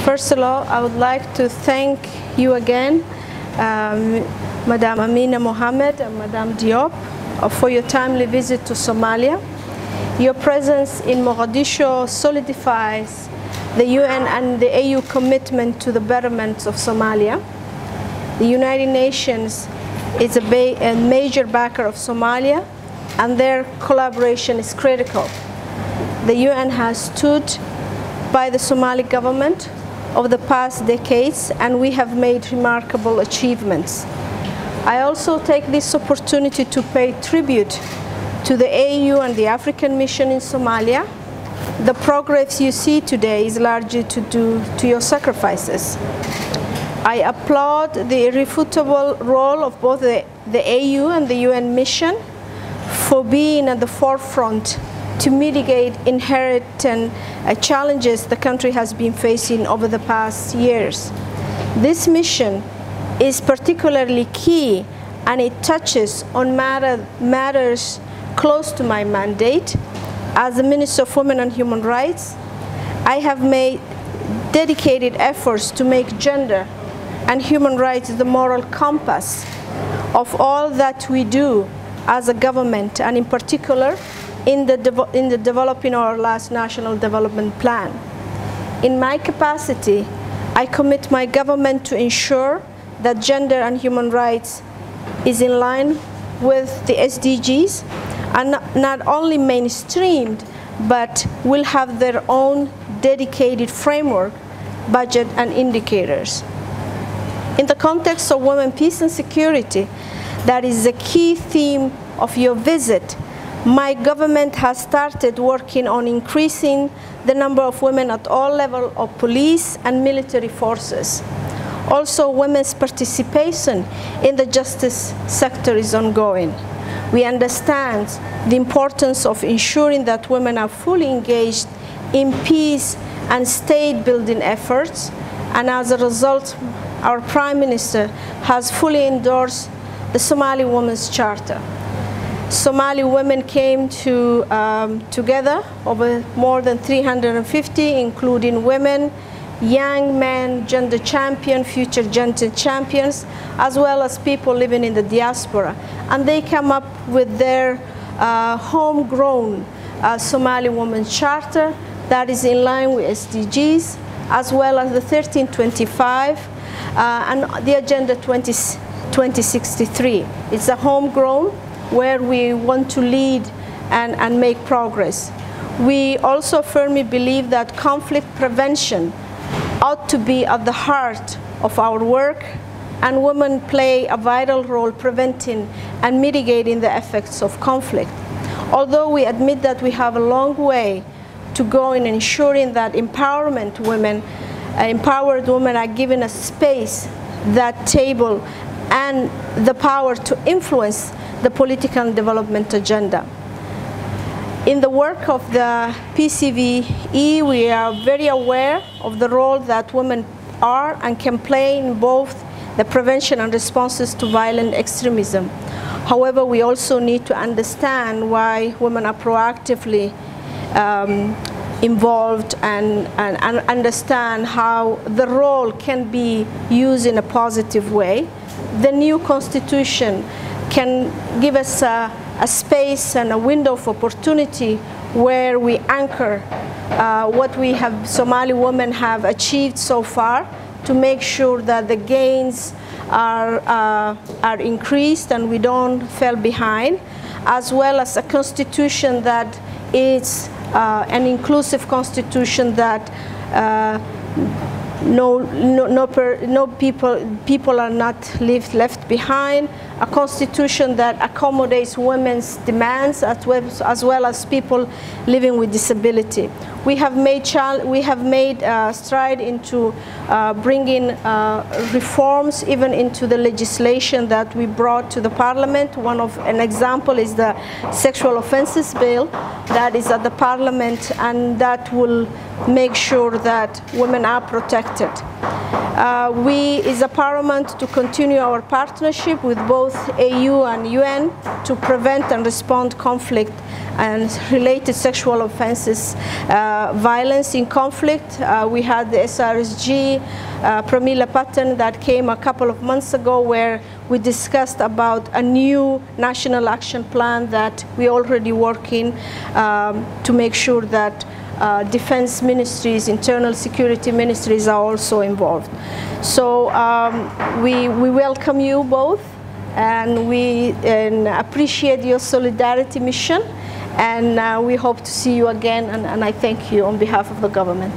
First of all, I would like to thank you again, Madam Amina Mohammed and Madam Diop, for your timely visit to Somalia. Your presence in Mogadishu solidifies the UN and the AU commitment to the betterment of Somalia. The United Nations is a major backer of Somalia, and their collaboration is critical. The UN has stood by the Somali government over the past decades, and we have made remarkable achievements. I also take this opportunity to pay tribute to the AU and the African mission in Somalia. The progress you see today is largely due to your sacrifices. I applaud the irrefutable role of both the AU and the UN mission for being at the forefront to mitigate inherent challenges the country has been facing over the past years. This mission is particularly key, and it touches on matters close to my mandate. As the Minister of Women and Human Rights, I have made dedicated efforts to make gender and human rights the moral compass of all that we do as a government, and in particular in the developing our last National Development Plan. In my capacity, I commit my government to ensure that gender and human rights is in line with the SDGs, and not only mainstreamed, but will have their own dedicated framework, budget, and indicators. In the context of women, peace, and security, that is the key theme of your visit. My government has started working on increasing the number of women at all levels of police and military forces. Also, women's participation in the justice sector is ongoing. We understand the importance of ensuring that women are fully engaged in peace and state-building efforts, and as a result, our Prime Minister has fully endorsed the Somali Women's Charter. Somali women came together, over more than 350, including women, young men, gender champions, future gender champions, as well as people living in the diaspora. And they come up with their homegrown Somali Women's Charter that is in line with SDGs, as well as the 1325 and the Agenda 2063. It's a homegrown where we want to lead and make progress. We also firmly believe that conflict prevention ought to be at the heart of our work, and women play a vital role preventing and mitigating the effects of conflict. Although we admit that we have a long way to go in ensuring that empowered women are given a space, that table, and the power to influence the political and development agenda. In the work of the PCVE, we are very aware of the role that women are and can play in both the prevention and responses to violent extremism. However, we also need to understand why women are proactively involved and understand how the role can be used in a positive way. The new constitution can give us a space and a window of opportunity where we anchor what Somali women have achieved so far, to make sure that the gains are increased and we don't fall behind, as well as a constitution that is an inclusive constitution that people are not left behind, a constitution that accommodates women's demands as well as people living with disability. We have made stride into bringing reforms even into the legislation that we brought to the Parliament. An example is the sexual offences bill that is at the Parliament, and that will make sure that women are protected. We is paramount to continue our partnership with both AU and UN to prevent and respond conflict and related sexual offenses, violence in conflict. We had the SRSG Pramila pattern that came a couple of months ago, where we discussed about a new national action plan that we're already working to make sure that defense ministries, internal security ministries are also involved. So we welcome you both, and we appreciate your solidarity mission, and we hope to see you again, and I thank you on behalf of the government.